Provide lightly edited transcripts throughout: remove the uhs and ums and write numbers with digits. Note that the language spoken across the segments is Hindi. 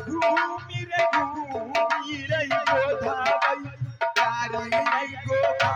घूमी रे गोधा तारी गोधा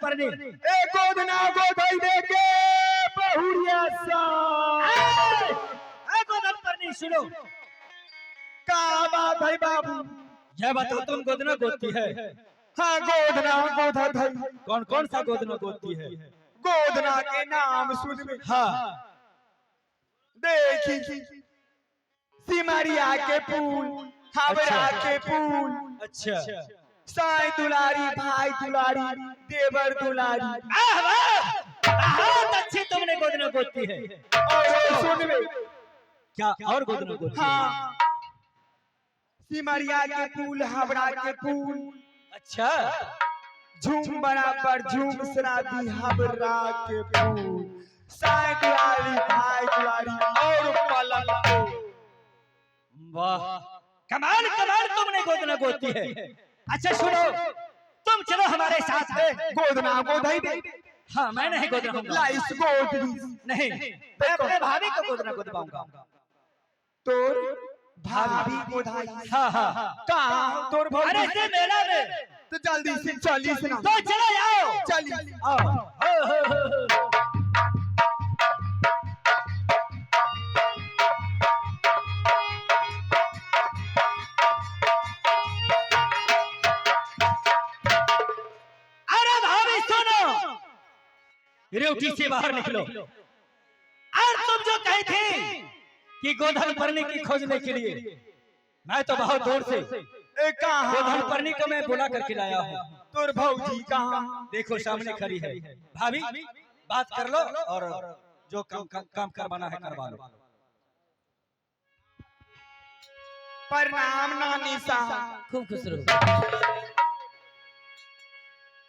गोदना गोधई दे के बहुरिया सा गोदन परनी सुनो का बात है बाबू यह बताओ तुम गोदना गोदती है हाँ गोदना गोधा धई कौन कौन सा गोदना गोदती है गोदना के नाम सुन में हाँ देखी सिमरिया के पुल हावड़ा के पुल अच्छा साई दुलारी भाई दुलारी देवर दुलारी बहुत अच्छी तुमने गोदना गोदती है और सुन में क्या और गोदना गोदती है हाँ सिमरिया के पुल हावड़ा के पुल अच्छा झूम बराबर झूम सराबी हावड़ा के पुल साई दुलारी भाई दुलारी और पलक वाह कमाल कमाल तुमने गोदना गोदती है अच्छा सुनो तुम चलो हमारे साथ गोदना गोधई दे हाँ मैं नहीं गोदना हूँ लाइस गोदनी नहीं मैं अपने भाभी को गोदना गोदवाऊंगा तोर भाभी गोधाई हाँ हाँ कहाँ तोर भाभी अरे से मेला में तो जल्दी से चली से ना तो चलो आओ चली आओ रेवटी से बाहर निकलो और तुम जो कहे थे कि गोधन परनी की खोजने के लिए मैं तो बहुत दूर से गोधन परनी को मैं बुला करके लाया हूँ तोर भौजी कहाँ देखो सामने खड़ी है भाभी बात कर लो और जो काम करवाना है करवा लो प्रणाम नानी साहब खूब खुश रहो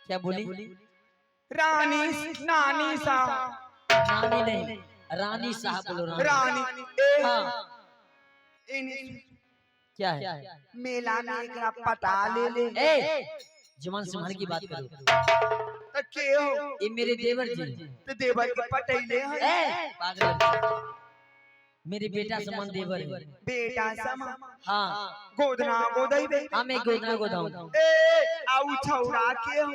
क्या बोली रानी नानी साहब रानी नहीं रानी साहब बोलो रानी हाँ क्या है मेला में एकरा पटा ले ए जवान संभाल की बात करो तो के हो ये मेरे देवर जी तो देवर के पटैले है ए पागल मेरे बेटा समान देवर है बेटा समा हाँ गोदना गोदई बे हाँ मैं गोदना गोदाऊं ए आउ छौड़ा के हो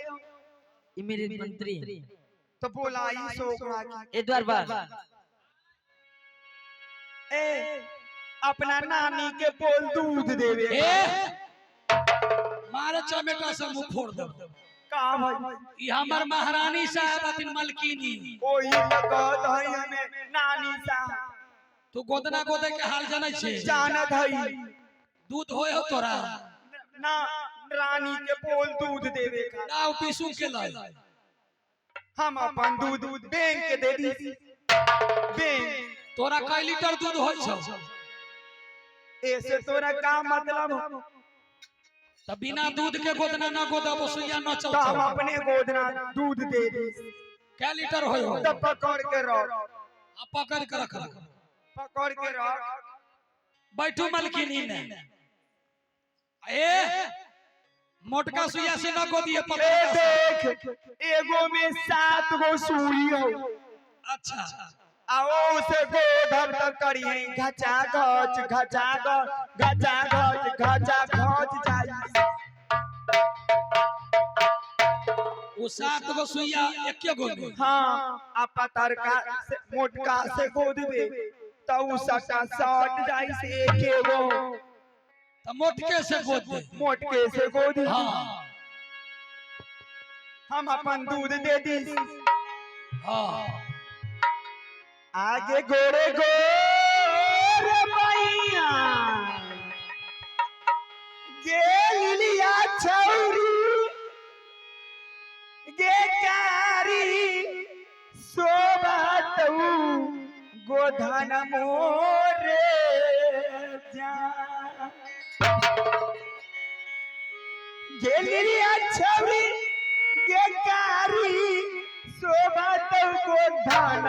ये मेरे मंत्री तो बोलाई सोकरा की एक बार ए अपना नानी के बोल दूध देवे मारे चमेटा से मुंह फोड़ दो का भाई ये हमर महारानी साहब अतिन मलकीनी ओही लगत है हमें नानी साहब तू गोदना गोदे के हाल जाने छे जानत है दूध होय हो तोरा ना रानी के बोल दूध देवे का ना पीसू के लाए हम अपन दूध बैंक के दे दी बैंक तोरा कई लीटर दूध होय छौ ऐसे तोरा का मतलब हो त बिना दूध के गोदना ना गोदा बसुइया न तो चल हम अपने गोदना दूध दे दी कै लीटर होय हो तब पकड़ के रख आ पकड़ के रख पकड़ के रख बैठू मलकिनी ने ए मोटका सुइया से ना गोदिए ए पकड़ देख एगो में 7 गो सुई हो अच्छा आओ से गोधर तक करिए घचा घच जाई वो 7 गो सुइया एके गो में हाँ आपा तरका से मोटका से गोदबे तो उ सटा सट जाई से एके गो त मोटके से गोद दे मोटके से गोदी हां हम अपन दूध दे दी हां आगे गोरे गोरे मैया गे लिया छौरी गे कारी सोबतऊ गोधन मोरे जा गे लिया छौरी गे कारी सोबतऊ गोधन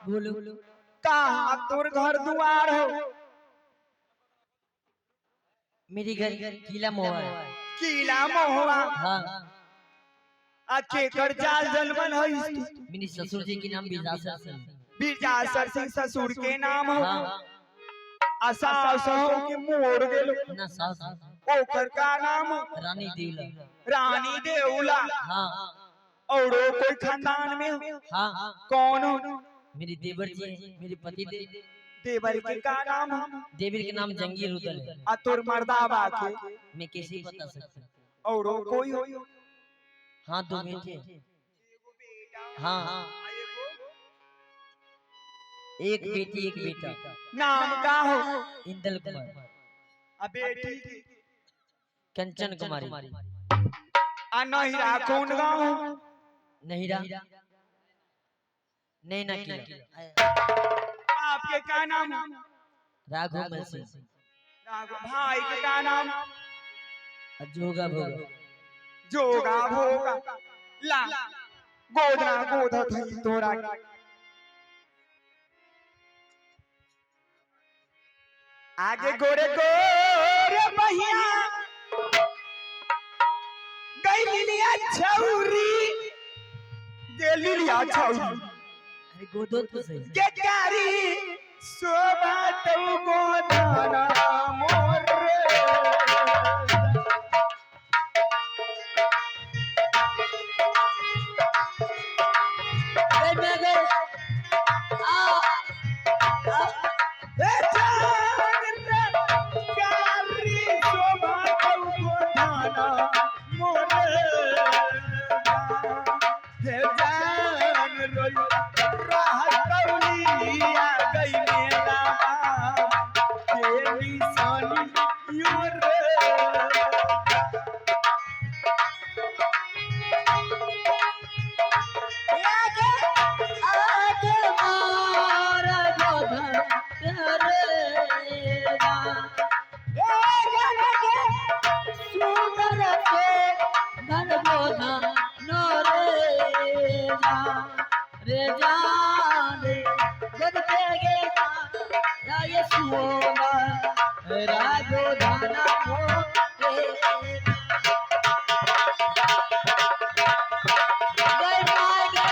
बोलो कहाँ तोर घर दुआर हो मेरी घर किला मोहर किला मोहवा हाँ आके कर जाल जलमन है मेरी ससुर जी की नाम बिरजासर सिंह बिरजासर सिंह ससुर के नाम हो हाँ असास हो के मोड़ गेलो ना सास ओकर का नाम रानी देवला रानी देवला हाँ औरो कोई खानदान में हो हाँ कौन हो मेरी देवर जी है, मेरे पति देव देवर के का नाम हो देवर के नाम जंगीर रुदल है आ तोर मर्दाबा के मैं कैसे बता सकता हूँ औरो कोई हो हाँ 2 बेटे हाँ हाँ एक बेटी एक बेटा नाम का हो इंदल कुमार आ बेटी की कंचन कुमारी आ नहिरा कौन गांव हो नहीरा नहीं ना किला आपके का नाम हो राघव मसी भाई के का नाम जोगा भोगा जोगा भोगा ला गोदना गोधा थई तोरा आगे गोरे गोरे बहिया गई लिया छौरी गे लिया छौरी अरे गोदो तो सही गे कारी शोभा तो गोदना मोर रे जान जब तेगे या ये सुओगा राजो धाना हो रे गए मागे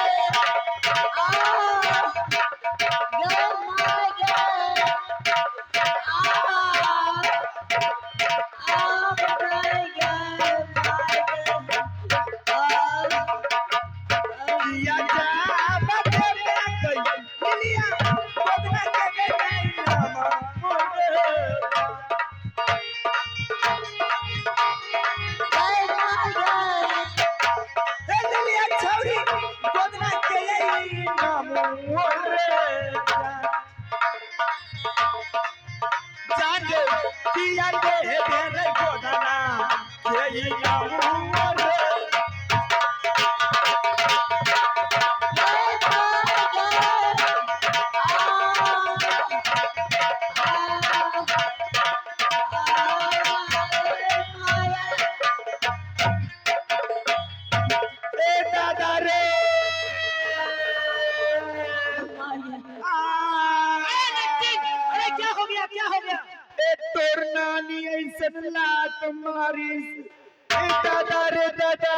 लिया जा बटे में गई लिया गोदना के गई नामा हे लिया छौरी गोदना के गई नामा जान दे किया दे रे गोदना के नामा तोर नानी ऐसे लात मारी दादा रे दादा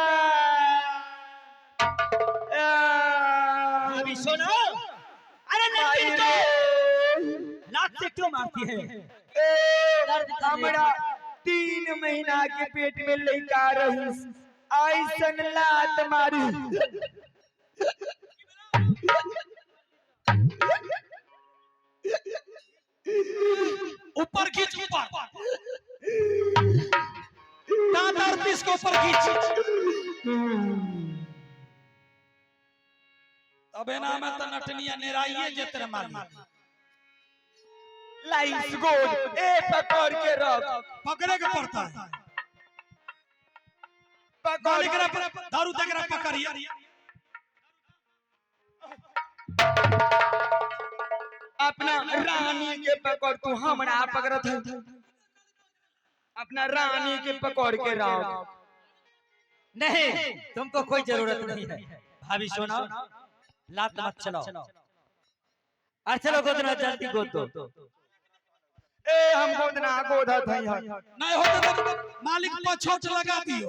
अभी सुनो अरे लड़की तो लात से क्यों मारती है हमरा 3 महीना के पेट में लइका रही ऐसन लात मारी ऊपर खींच ऊपर दांत अड़तीस को ऊपर खींच तबे ना मैं तो नटनिया निराइए जे तेरे मारी लाइस गोद ए पकड़ के रख पकड़े के पड़ता है पकड़ के दारू तक पकड़िए अपना रानी के पकड़ तू हमरा पकड़त है अपना रानी के पकड़ के रख नहीं तुमको कोई जरूरत नहीं है भाभी सोना लात मत चलाओ और चलो गोदना जल्दी गोद दो ए हम गोदना गोदत है नहीं होता तो मालिक पर छोट लगा दियो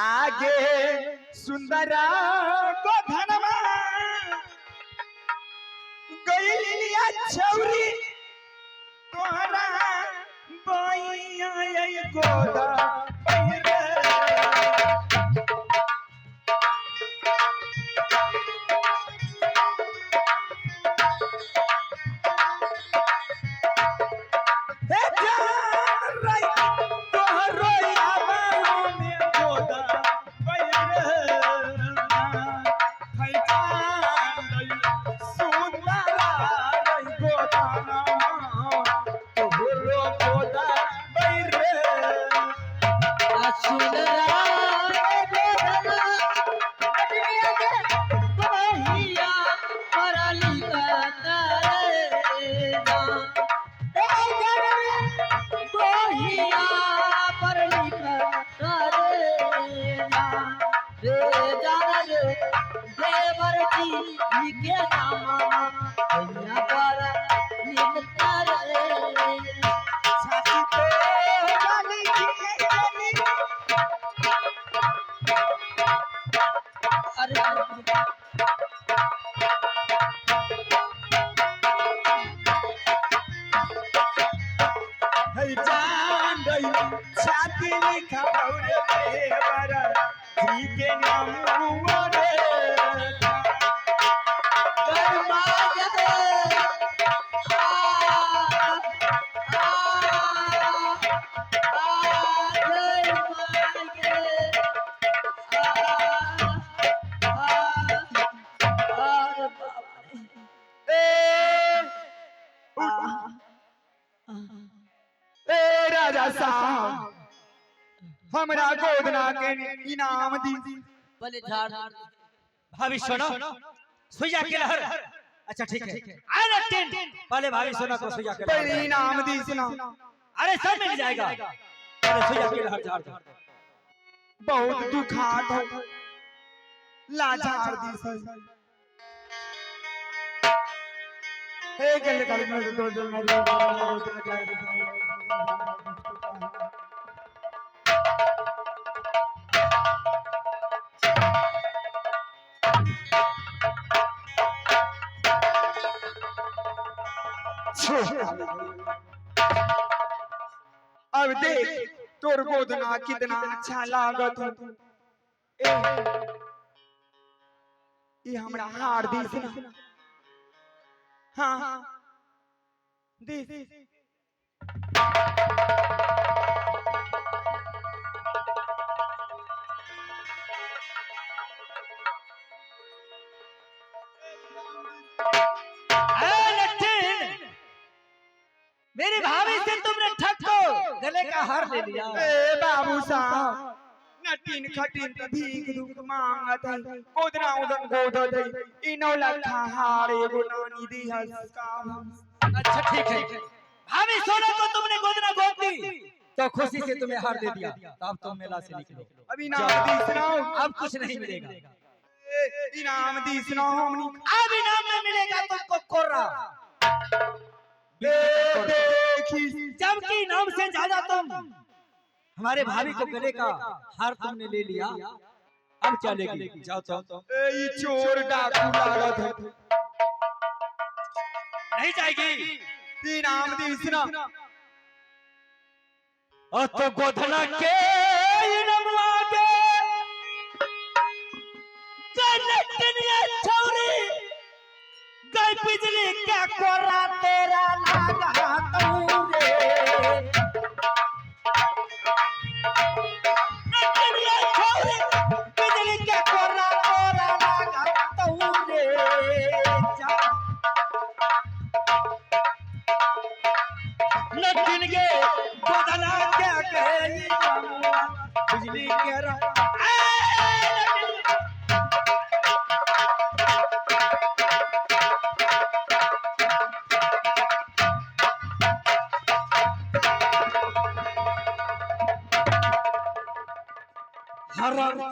आगे सुंदरा को धनमा गई लिया छौरी तोहरा बैया गोदा पहिरे हमरा गोदना के इनाम दी पहले झाड़ भाभी सुनो सुइया के लहर अच्छा ठीक है आई ना 10 पहले भाभी सुनो को सुइया के पहले इनाम दी सुना अरे सब मिल जाएगा मेरे सुइया के लहर झाड़ दो। बहुत दुखात है लाचार दी सही हे गले गले में दो अब देख तोर गोदना कितना अच्छा लागत है ये हमरा हार दी ना हाँ दी मेरी भाभी से तुमने ठग को गले का हार ले लिया। ए बाबू साहब नटीन खटीन त भीख दुख मांगत है गोदना उदन गोदत है इनो लखा हार एगो नानी दी हसका। अच्छा ठीक है, भाभी सोना को तुमने गोदना गोद दी तो खुशी से तुम्हें हार दे दिया, तो अब तुम मेला से निकलो। अभी नाम दी सुनाओ, अब कुछ नहीं मिलेगा। इनाम दी सुनाओ हमनी अब इनाम में मिलेगा तुमको कोर्रा। देखी जबकि इनाम से ज्यादा तुम हमारे भाभी को गले का हार तुमने ले लिया, अब चलेगी। जाओ जाओ। ए चोर डाकू लागत है नहीं जाएगी। इनाम दी सुना और तो गोधना के इनाम आगे कनकनिया छौरी गई बिजली क्या कोरा तेरा लागा तूरे कनकनिया छौरी बिजली क्या कोरा तेरा लागा तूरे नटिन गे गोदना क्या कहे बिजली के रा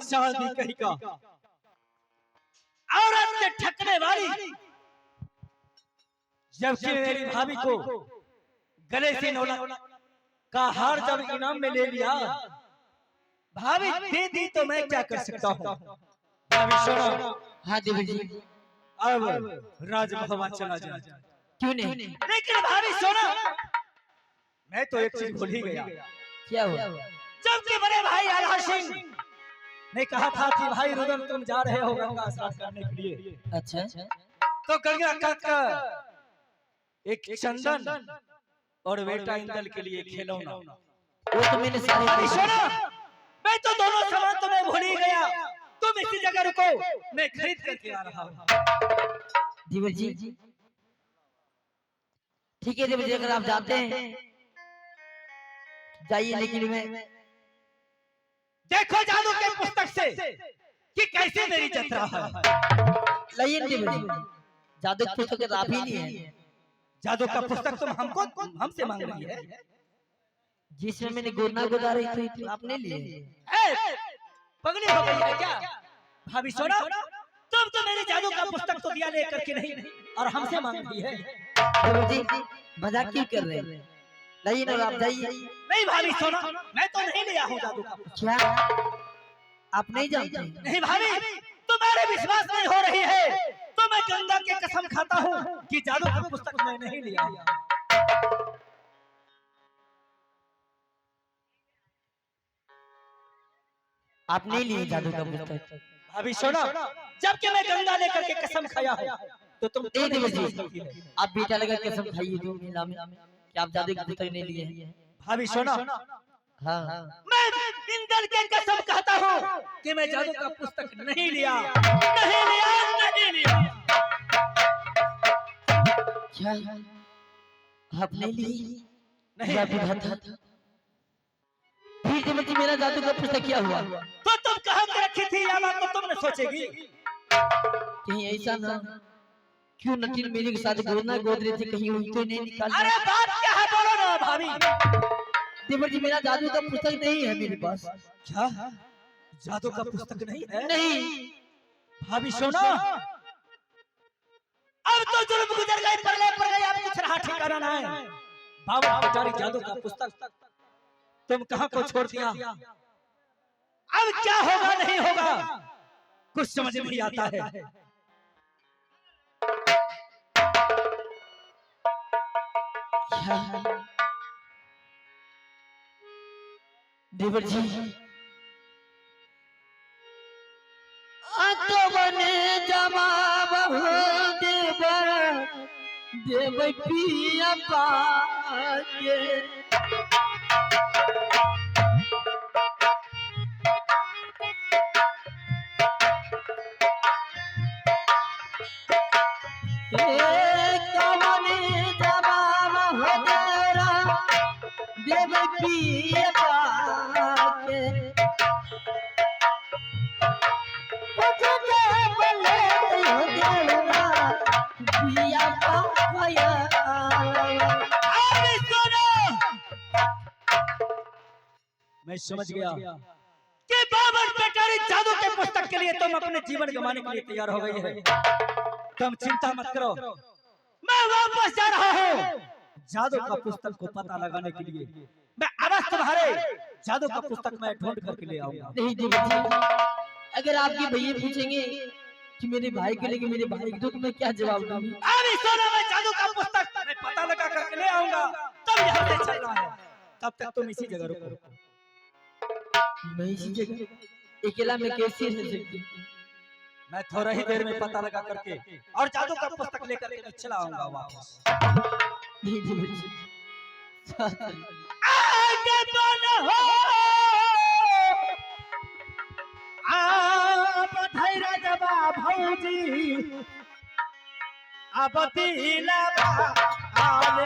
शादी कहीं का औरत के ठकने वाली, जबकि मेरी भाभी को गले से नौला का हार जब इनाम में ले लिया, भाभी दे दी तो मैं क्या कर सकता हूँ। भाभी सुनो। हाँ देवी जी। अब राजभवन चला जाए। क्यों नहीं? लेकिन भाभी सुनो, मैं तो एक चीज भूल ही गया। क्या हुआ? जबकि बड़े भाई आला सिंह ने कहा था कि भाई रुदन तुम जा रहे हो गंगा स्नान करने के लिए। अच्छा। तो गंगा काका एक चंदन और बेटा इंदल के लिए खिलौना। वो तो मैंने सारे सुनो, मैं तो दोनों सामान तुम्हें भूल ही गया। तुम इसी जगह रुको, मैं खरीद करके आ रहा हूँ। देवी जी ठीक है देवी जी, अगर आप जाते हैं जाइए, लेकिन मैं देखो जादू के पुस्तक से कि कैसे मेरी जत्रा है। लाइए देवी जी, जादू की पुस्तक आप ही नहीं है। जादू का पुस्तक तुम हमसे मांग रही है। जिसमें मैंने गोदना गोदा रही थी आपने लिए। पगली हो गई है क्या? भाभी सोना, तुम तो मेरे जादू का पुस्तक तो दिया लेकर के नहीं और हमसे मांग रही है। देवी जी मजाक क्यों कर रहे हैं? लाइए ना आप जाइए। नहीं भाभी सोना, मैं तो नहीं लिया हूँ जादू का पुस्तक। क्या आप नहीं जानते? नहीं भाभी, तुम्हारे विश्वास नहीं हो रही है तो मैं गंगा की कसम खाता हूँ कि जादू का पुस्तक मैं नहीं लिया। आप नहीं लिए जादू का पुस्तक? भाभी सोना, जबकि मैं गंगा लेकर के कसम खाया हूँ तो तुम दे देवी जी, आप बेटा लगा कसम खाइए जो मेला में कि आप जादू का पुस्तक नहीं लिए हैं। भाभी सोना, हाँ मैं इंदल के कसम कहता हूँ कि मैं जादू का पुस्तक नहीं लिया, नहीं लिया, नहीं लिया। क्या आप नहीं लिए? नहीं जादू था। फिर देवी जी मेरा जादू का पुस्तक क्या हुआ? तो तुम कहाँ के रखी थी या बात तो तुमने सोचेगी। कहीं ऐसा ना क्यों नटीन मेरे के साथ गोदना गोद रही थी, कहीं उल्टे नहीं निकाल। अरे बात क्या है बोलो ना भाभी। देवर जी मेरा जादू का पुस्तक नहीं है मेरे पास। क्या जादू का पुस्तक नहीं है? नहीं। भाभी सोना, अब तो जुल्म गुजर गए, परले पड़ गए, अब कुछ रहा ठिकाना ना है। बाबा बेचारी जादू का पुस्तक तुम कहां को छोड़ दिया? अब क्या होगा नहीं होगा कुछ समझ नहीं आता है। देवर जी तो बने जवाब हो देवर देव पिया पाके देव पिया पाके मैं समझ गया कि बाबर बेचारी जादू के पुस्तक के लिए तुम अपने जीवन गंवाने के लिए तैयार हो गई है। तुम चिंता मत करो, मैं वापस जा रहा हूँ जादू का पुस्तक को पता लगाने के लिए। मैं अवश्य तुम्हारे जादू का पुस्तक मैं ढूंढ करके ले आऊंगा। नहीं देवर जी, अगर आपके भैया पूछेंगे कि मेरे भाई के लिए मेरे भाई को, तो मैं क्या जवाब दूंगा? अभी सोना, मैं जादू का पुस्तक मैं पता लगा करके ले आऊंगा, तब यहाँ से चल रहा है। तब तक तुम इसी जगह रुको। मैं इसी जगह अकेला में कैसे रह सकती? मैं थोड़ा ही देर में पता लगा करके और जादू का पुस्तक लेकर के चला आऊंगा वापस। नहीं देवर जी, आगे बन हो आप धैर्य जबा भौजी अब दिला आले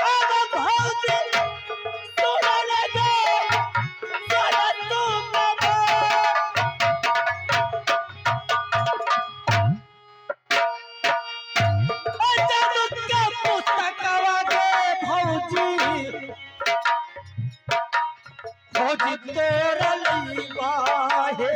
अब भौजी सुन ले फौजी तोरा लीवा है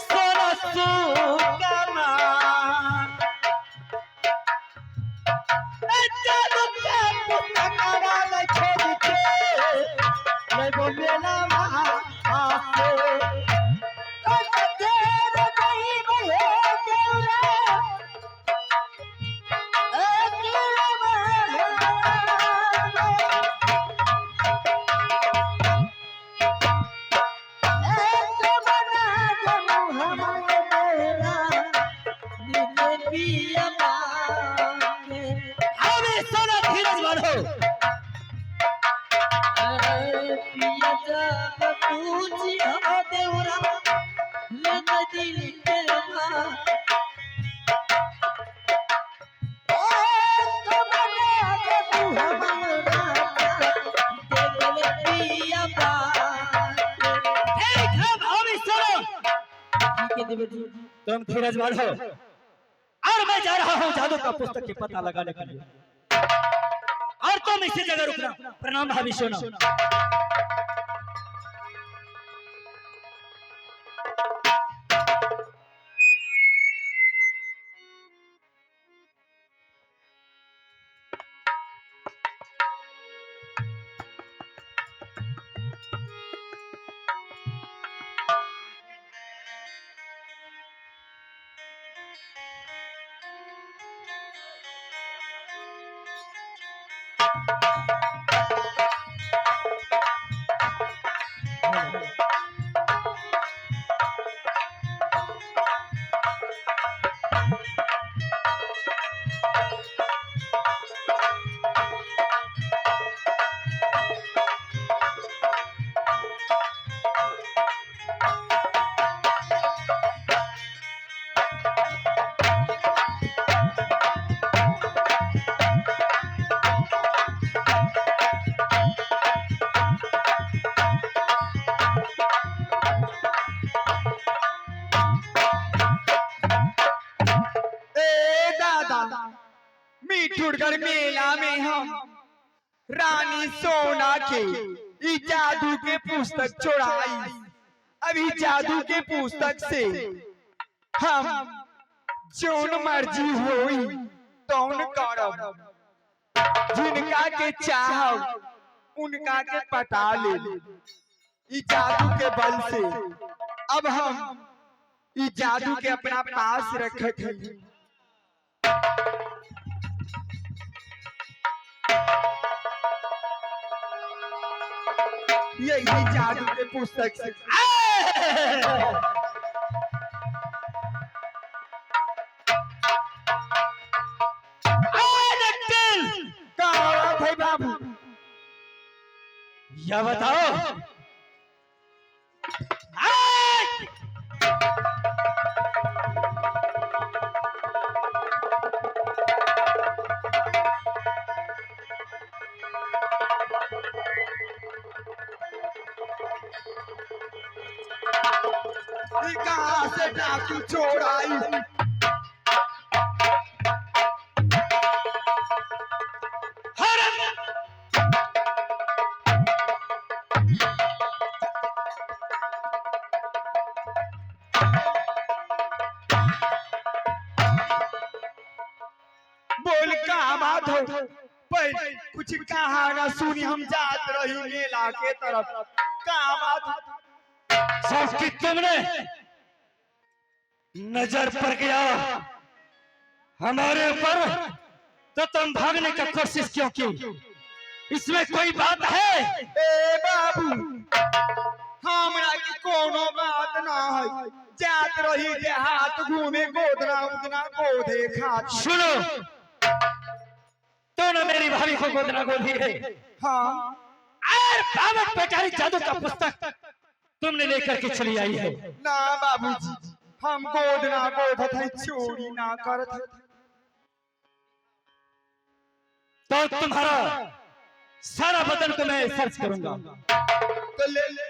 सरसू कमा जादू के पुस्तकवा ले छोड़ के ले बोलेला आसे तुम धीरज बढ़ो और मैं जा रहा हूँ जादू का पुस्तक की पता लगाने के लिए, और तुम इसी जगह रुकना। प्रणाम भाभी सोना। मिठुरगढ़ मेला में हम रानी सोना के ई जादू के पुस्तक चुराई। अभी जादू के पुस्तक से हम जोन मर्जी होई तौन करब, जिनका के चाहब उनका के पटा ले। ई जादू के बल से अब हम ई जादू के अपना पास रखत हई। यही जादू के पुस्तक से कहाँ भाई बाबू या बताओ। कहाँ से डाकू छोड़ाई। बोल कहाँ बात हो, पर कुछ कहा ना सुनी। हम जात रही मेला के तरफ, कहाँ बात हो? कि तुमने नजर पड़ गया हमारे ऊपर तो तुम भागने का कोशिश क्यों की? इसमें कोई बात है? ए बाबू हमरा की कोनो बात ना है। जात रही देहात घूमे गोदना उदना गोदे खात। सुनो, तूने मेरी भाभी को गोदना गोदी है। हाँ और बाबा बेचारी जादू का पुस्तक तुमने लेकर के चली आई है। ना बाबूजी, हम गोदना गोदत है, चोरी ना करत है। तो तुम्हारा सारा बदन को मैं सर्च करूंगा। तो ले ले।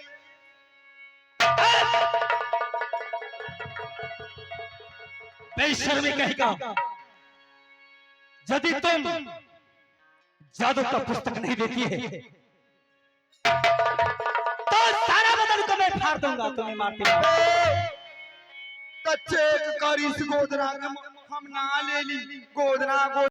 बेशर्मी कहेगा, यदि तुम जादू का पुस्तक नहीं देती है तो सारा बदन को मैं फाड़ दूंगा, तुम्हें मारती हूँ। तो चेक करी गोदना के हम ना ले ली गोदना।